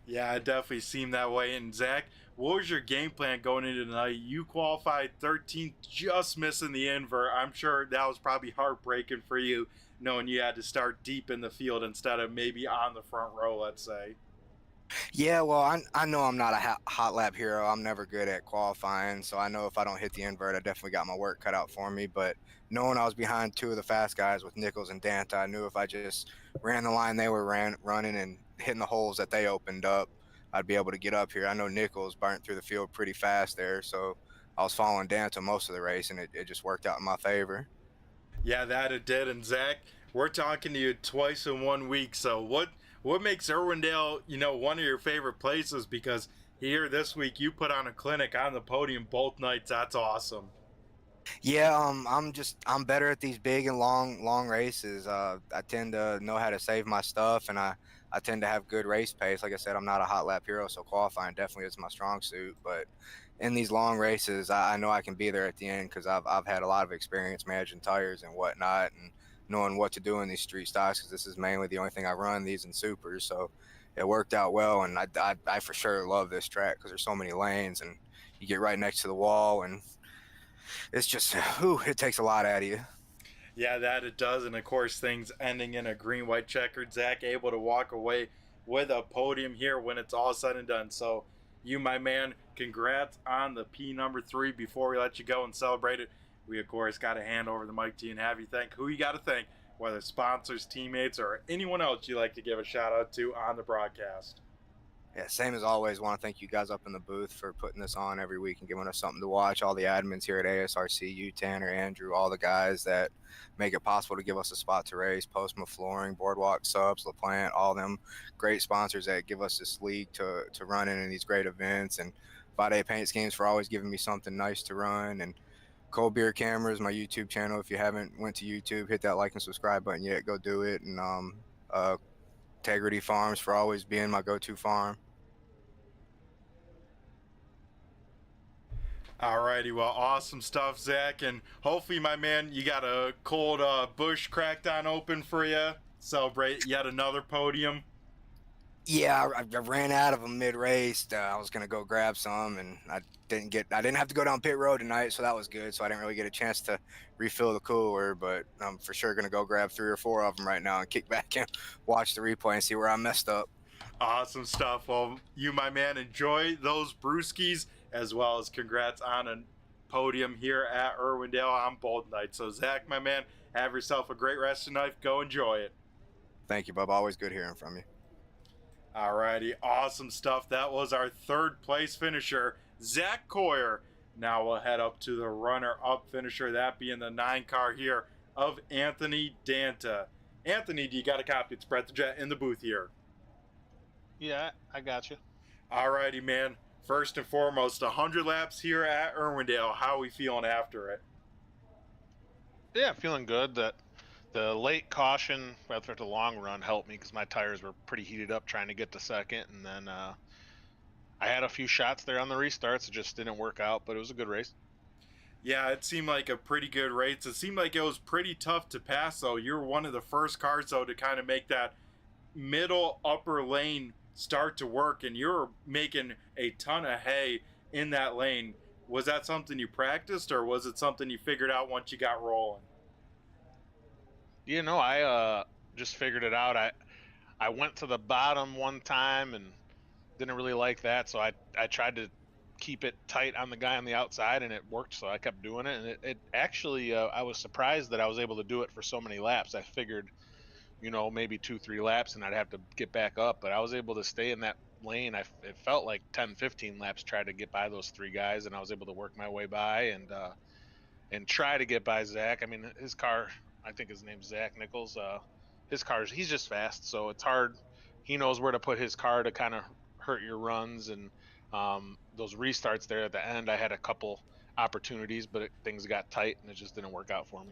Yeah, it definitely seemed that way. And Zach, what was your game plan going into tonight? You qualified 13th, just missing the invert. I'm sure that was probably heartbreaking for you, knowing you had to start deep in the field instead of maybe on the front row, let's say. Yeah, well, I know I'm not a hot lap hero. I'm never good at qualifying, so I know if I don't hit the invert, I definitely got my work cut out for me. But knowing I was behind two of the fast guys with Nichols and Danta, I knew if I just ran the line they were running and hitting the holes that they opened up, I'd be able to get up here. I know Nichols burnt through the field pretty fast there, so I was following Danta most of the race, and it just worked out in my favor. Yeah, that it did. And Zach, we're talking to you twice in 1 week. So what makes Irwindale, you know, one of your favorite places? Because here this week you put on a clinic on the podium both nights. That's awesome. Yeah, I'm better at these big and long races. I tend to know how to save my stuff, and I tend to have good race pace. Like I said, I'm not a hot lap hero, so qualifying definitely is my strong suit. But in these long races, I know I can be there at the end because I've had a lot of experience managing tires and whatnot, and knowing what to do in these street stocks. Because this is mainly the only thing I run, these and supers. So it worked out well, and I for sure love this track because there's so many lanes, and you get right next to the wall, and it's just, it takes a lot out of you. Yeah, that it does. And of course, things ending in a green white checkered. Zach able to walk away with a podium here when it's all said and done. So, you, my man, congrats on the P number 3. Before we let you go and celebrate it, we, of course, got to hand over the mic to you and have you thank who you got to thank, whether sponsors, teammates, or anyone else you'd like to give a shout out to on the broadcast. Yeah, same as always. Want to thank you guys up in the booth for putting this on every week and giving us something to watch. All the admins here at ASRC, you, Tanner, Andrew, all the guys that make it possible to give us a spot to race. Postma Flooring, Boardwalk Subs, LaPlante, all them great sponsors that give us this league to run in these great events. And Vade Paint Schemes for always giving me something nice to run. And Cold Beer Cameras, my YouTube channel. If you haven't went to YouTube, hit that like and subscribe button yet. Go do it. And Integrity Farms for always being my go-to farm. Alrighty, well, awesome stuff, Zach, and hopefully, my man, you got a cold Busch Crackdown open for you. Celebrate yet another podium. Yeah, I ran out of them mid-race. I was gonna go grab some, and I didn't have to go down pit road tonight, so that was good. So I didn't really get a chance to refill the cooler, but I'm for sure gonna go grab 3 or 4 of them right now and kick back and watch the replay and see where I messed up. Awesome stuff. Well, you, my man, enjoy those brewskis, as well as congrats on a podium here at Irwindale on both nights. So, Zach, my man, have yourself a great rest of the night. Go enjoy it. Thank you, Bub. Always good hearing from you. Alrighty, awesome stuff. That was our 3rd place finisher, Zach Coyer. Now we'll head up to the runner-up finisher, that being the 9 car here of Anthony Danta. Anthony, do you got a copy of Spread the Jet in the booth here? Yeah, I got you. Alrighty, man. First and foremost, 100 laps here at Irwindale. How are we feeling after it? Yeah, feeling good. That the late caution after the long run helped me because my tires were pretty heated up trying to get to second, and then I had a few shots there on the restarts. It just didn't work out, but it was a good race. Yeah, it seemed like a pretty good race. It seemed like it was pretty tough to pass, though. You were one of the first cars, though, to kind of make that middle upper lane start to work, and you were making a ton of hay in that lane. Was that something you practiced, or was it something you figured out once you got rolling? You know, I just figured it out. I went to the bottom one time and didn't really like that, so I tried to keep it tight on the guy on the outside, and it worked, so I kept doing it. And it actually, I was surprised that I was able to do it for so many laps. I figured, maybe 2-3 laps and I'd have to get back up, but I was able to stay in that lane. It felt like 10-15 laps trying to get by those 3 guys, and I was able to work my way by and try to get by Zach. I mean, his car, I think his name's Zach Nichols. His car, he's just fast, so it's hard. He knows where to put his car to kind of hurt your runs, and those restarts there at the end, I had a couple opportunities, but things got tight and it just didn't work out for me.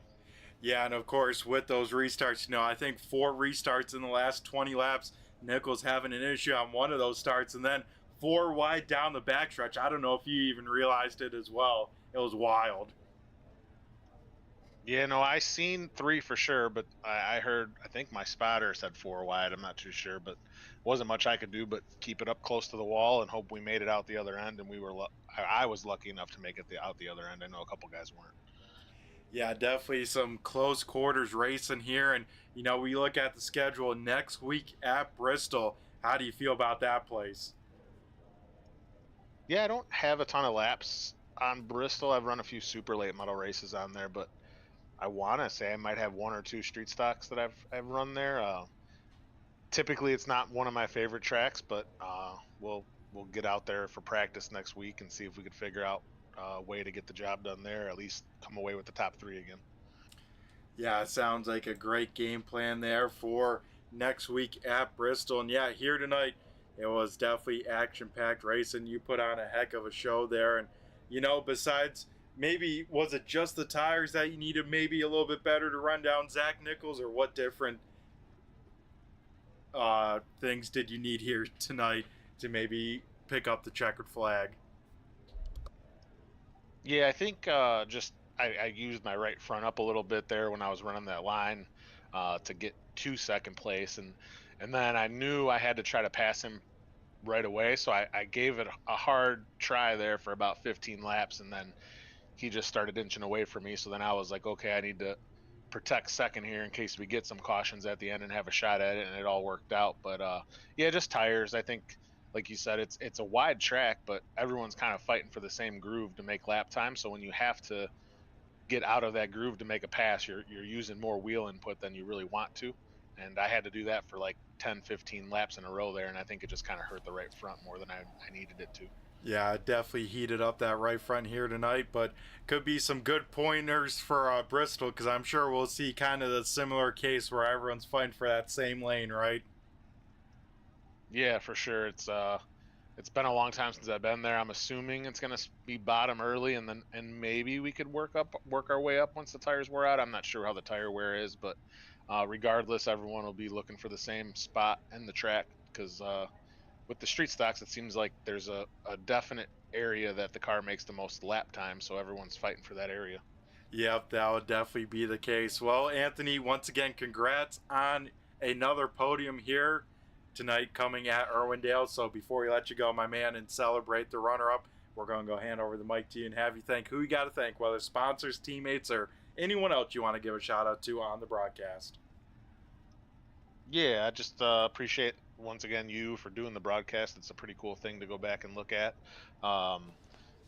Yeah, and of course, with those restarts, I think 4 restarts in the last 20 laps. Nichols having an issue on one of those starts, and then 4 wide down the backstretch. I don't know if you even realized it as well. It was wild. Yeah, no, I seen 3 for sure, but I heard, I think my spotter said 4 wide. I'm not too sure, but wasn't much I could do but keep it up close to the wall and hope we made it out the other end. And I was lucky enough to make it out the other end. I know a couple guys weren't. Yeah, definitely some close quarters racing here. And, we look at the schedule next week at Bristol. How do you feel about that place? Yeah, I don't have a ton of laps on Bristol. I've run a few super late model races on there, but I want to say I might have 1 or 2 street stocks that I've run there. Typically, it's not one of my favorite tracks, but we'll get out there for practice next week and see if we could figure out a way to get the job done there, at least come away with the top 3 again. Yeah, it sounds like a great game plan there for next week at Bristol. And yeah, here tonight It was definitely action-packed racing. You put on a heck of a show there, and besides maybe was it just the tires that you needed maybe a little bit better to run down Zach Nichols, or what different things did you need here tonight to maybe pick up the checkered flag? Yeah, I think just I used my right front up a little bit there when I was running that line to get to second place, and then I knew I had to try to pass him right away, so I gave it a hard try there for about 15 laps, and then he just started inching away from me. So then I was like, okay, I need to protect second here in case we get some cautions at the end and have a shot at it, and it all worked out. But yeah, just tires. I think, like you said, it's a wide track, but everyone's kind of fighting for the same groove to make lap time. So when you have to get out of that groove to make a pass, you're using more wheel input than you really want to. And I had to do that for like 10, 15 laps in a row there, and I think it just kind of hurt the right front more than I needed it to. Yeah, it definitely heated up that right front here tonight, but could be some good pointers for Bristol, because I'm sure we'll see kind of the similar case where everyone's fighting for that same lane, right? Yeah, for sure. It's been a long time since I've been there. I'm assuming it's gonna be bottom early, and maybe we could work our way up once the tires wear out. I'm not sure how the tire wear is, but regardless, everyone will be looking for the same spot in the track because with the street stocks, it seems like there's a definite area that the car makes the most lap time, so everyone's fighting for that area. Yep, that would definitely be the case. Well, Anthony, once again, congrats on another podium here tonight coming at Irwindale. So before we let you go, my man, and celebrate the runner-up, we're going to go hand over the mic to you and have you thank who you got to thank, whether sponsors, teammates, or anyone else you want to give a shout-out to on the broadcast. Yeah, I just appreciate once again you for doing the broadcast. It's a pretty cool thing to go back and look at. Um,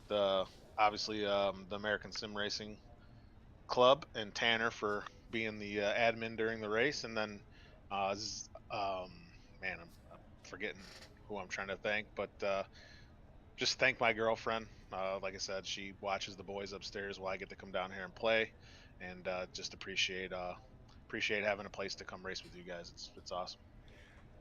the obviously the American Sim Racing Club and Tanner for being the admin during the race, and then man, I'm forgetting who I'm trying to thank, but just thank my girlfriend. Like I said, she watches the boys upstairs while I get to come down here and play, and just appreciate having a place to come race with you guys. It's awesome.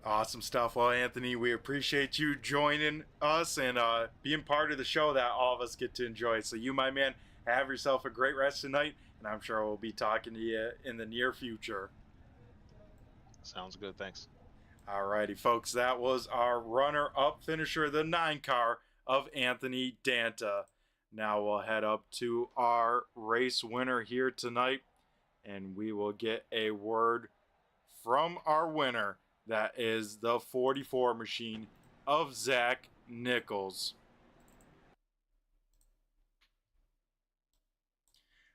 Awesome stuff. Well, Anthony, we appreciate you joining us and being part of the show that all of us get to enjoy. So you, my man, have yourself a great rest tonight, and I'm sure we'll be talking to you in the near future. Sounds good. Thanks. Alrighty, folks, that was our runner-up finisher, the 9 car of Anthony Danta. Now we'll head up to our race winner here tonight, and we will get a word from our winner. That is the 44 machine of Zach Nichols.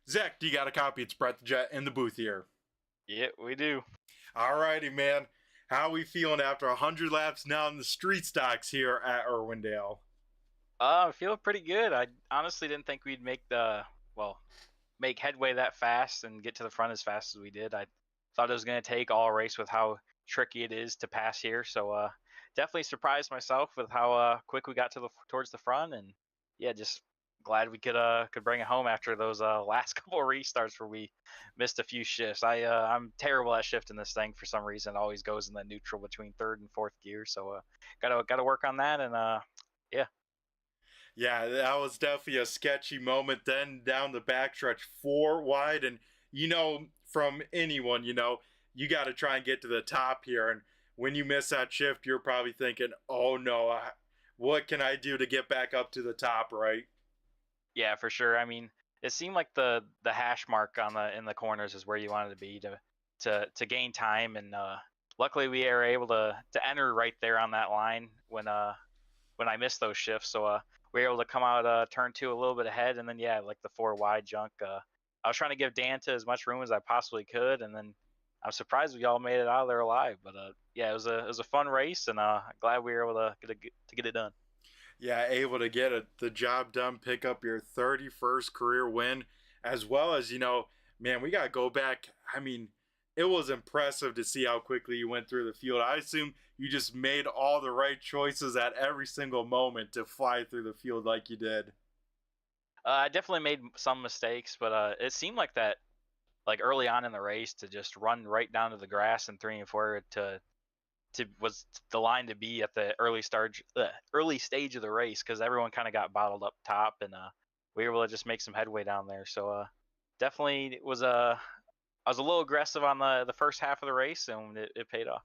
Zach, do you got a copy? It's Brett the Jet in the booth here. Yeah, we do. Alrighty, man. How are we feeling after 100 laps now in the street stocks here at Irwindale? I feel pretty good. I honestly didn't think we'd make headway that fast and get to the front as fast as we did. I thought it was going to take all race with how tricky it is to pass here. So definitely surprised myself with how quick we got towards the front, and yeah, just glad we could bring it home after those last couple of restarts where we missed a few shifts. I'm terrible at shifting this thing for some reason. It always goes in the neutral between third and fourth gear. So gotta work on that, and yeah. Yeah, that was definitely a sketchy moment. Then down the backstretch, 4 wide, and from anyone, you got to try and get to the top here. And when you miss that shift, you're probably thinking, "Oh no, what can I do to get back up to the top?" Right? Yeah, for sure. I mean, it seemed like the hash mark in the corners is where you wanted to be to gain time, and luckily we were able to enter right there on that line when I missed those shifts. So we were able to come out turn 2 a little bit ahead, and then yeah, like the 4 wide junk. I was trying to give Danta as much room as I possibly could, and then I'm surprised we all made it out of there alive. But yeah, it was a fun race, and glad we were able to get it done. Yeah, able to get the job done, pick up your 31st career win, as well as, man, we got to go back. I mean, it was impressive to see how quickly you went through the field. I assume you just made all the right choices at every single moment to fly through the field like you did. I definitely made some mistakes, but it seemed like that, like early on in the race, to just run right down to the grass in 3 and 4 to was the line to be at the early stage of the race, because everyone kind of got bottled up top, and we were able to just make some headway down there. So definitely it was I was a little aggressive on the first half of the race, and it paid off.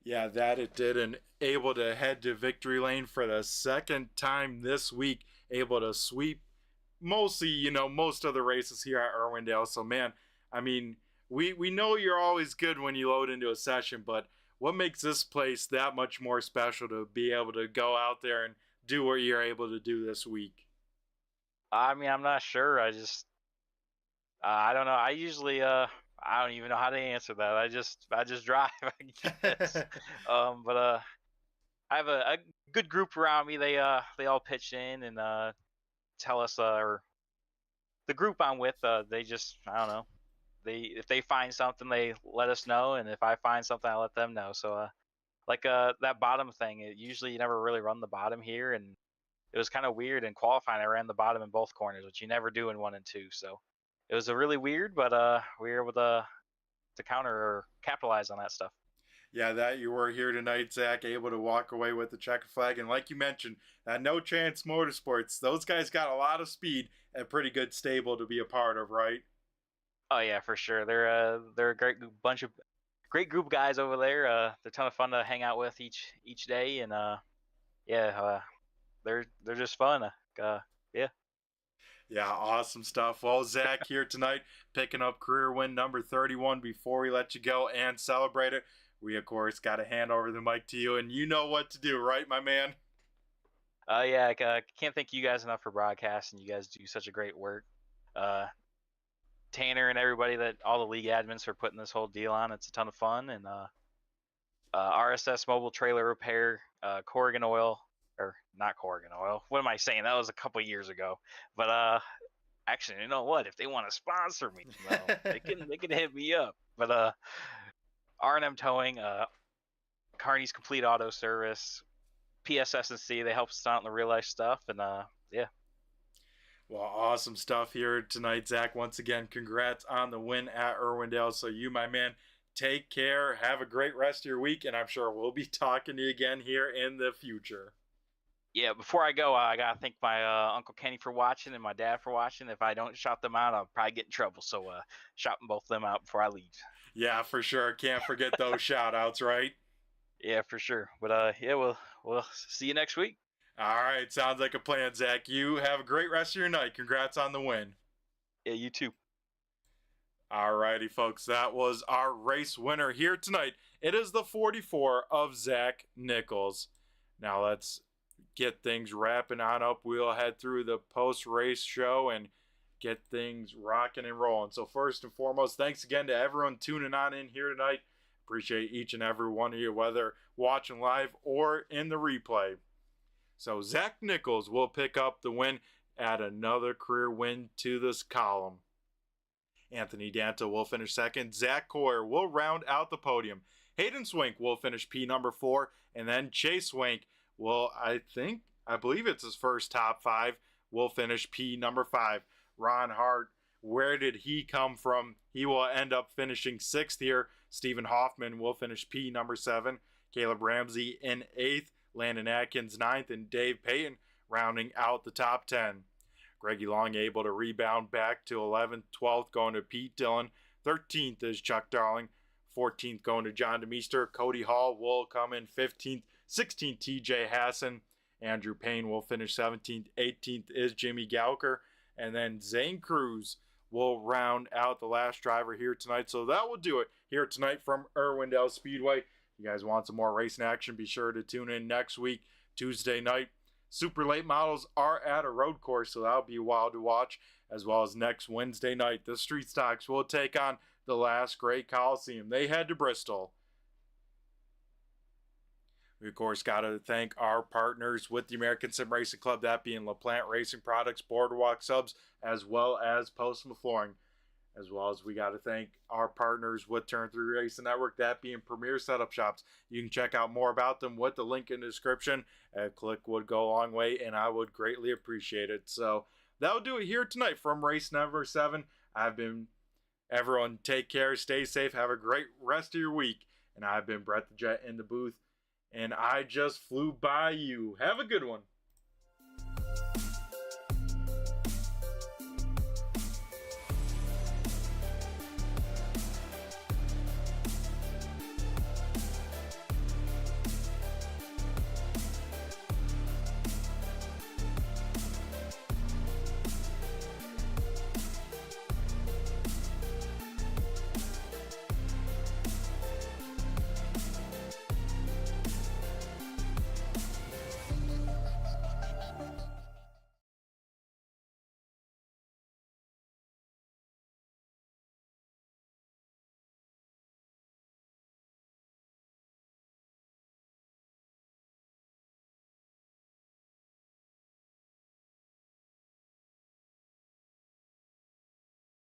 Yeah, that it did, and able to head to victory lane for the second time this week, able to sweep mostly, most of the races here at Irwindale. So, man, I mean, we know you're always good when you load into a session, but what makes this place that much more special to be able to go out there and do what you're able to do this week? I mean, I'm not sure. I don't know. I usually I don't even know how to answer that. I just drive, I guess. But I have a good group around me. They all pitch in and tell us or the group I'm with, they just, I don't know. If they find something, they let us know, and if I find something, I let them know. So like that bottom thing, usually you never really run the bottom here, and it was kind of weird in qualifying. I ran the bottom in both corners, which you never do in 1 and 2. So it was a really weird, but we were able to counter or capitalize on that stuff. Yeah, that you were here tonight, Zach, able to walk away with the checker flag. And like you mentioned, No Chance Motorsports, those guys got a lot of speed and pretty good stable to be a part of, right? Oh yeah, for sure. They're a great group of guys over there. They're a ton of fun to hang out with each day, and they're just fun. Yeah. Yeah, awesome stuff. Well, Zach here tonight, picking up career win number 31. Before we let you go and celebrate it, we, of course, got to hand over the mic to you, and you know what to do, right, my man? Yeah, I can't thank you guys enough for broadcasting. You guys do such a great work. Tanner and everybody, all the league admins for putting this whole deal on. It's a ton of fun. And RSS Mobile Trailer Repair, Corrigan Oil, or not Corrigan Oil. What am I saying? That was a couple years ago. But actually, you know what? If they want to sponsor me, well, they can hit me up. But R&M Towing, Carney's Complete Auto Service, PSS&C, they help us out in the real life stuff, and yeah. Well, awesome stuff here tonight, Zach. Once again, congrats on the win at Irwindale. So you, my man, take care. Have a great rest of your week, and I'm sure we'll be talking to you again here in the future. Yeah, before I go, I got to thank my Uncle Kenny for watching and my dad for watching. If I don't shout them out, I'll probably get in trouble. So shout both of them out before I leave. Yeah, for sure. Can't forget those shout outs, right? Yeah, for sure. But yeah, we'll see you next week. All right, sounds like a plan, Zach. You have a great rest of your night. Congrats on the win. Yeah, you too. All righty, folks. That was our race winner here tonight. It is the 44 of Zach Nichols. Now let's get things wrapping on up. We'll head through the post-race show and get things rocking and rolling. So first and foremost, thanks again to everyone tuning on in here tonight. Appreciate each and every one of you, whether watching live or in the replay. So Zach Nichols will pick up the win, add another career win to this column. Anthony Danta will finish second. Zach Coyer will round out the podium. Hayden Swink will finish P number 4, and then Chase Swink will, I believe it's his first top 5, will finish P number 5. Ron Hart, where did he come from? He will end up finishing 6th here. Stephen Hoffman will finish P number 7. Caleb Ramsey in 8th. Landon Atkins 9th, and Dave Payton rounding out the top 10. Greggy Long able to rebound back to 11th, 12th going to Pete Dillon. 13th is Chuck Darling. 14th going to John DeMeester. Cody Hall will come in 15th. 16th, TJ Hassan. Andrew Payne will finish 17th. 18th is Jimmy Gauker. And then Zane Cruz will round out the last driver here tonight. So that will do it here tonight from Irwindale Speedway. You guys want some more racing action, be sure to tune in next week, Tuesday night. Super late models are at a road course, so that'll be wild to watch, as well as next Wednesday night. The Street Stocks will take on the Last Great Coliseum. They head to Bristol. We, of course, got to thank our partners with the American Sim Racing Club, that being LaPlante Racing Products, Boardwalk Subs, as well as Postma Flooring. As well as we got to thank our partners with Turn 3 Racing Network, that being Premier Setup Shops. You can check out more about them with the link in the description. A click would go a long way, and I would greatly appreciate it. So that'll do it here tonight from race number 7. Everyone take care, stay safe, have a great rest of your week, And I've been Brett the Jet in the booth, and I just flew by you. Have a good one.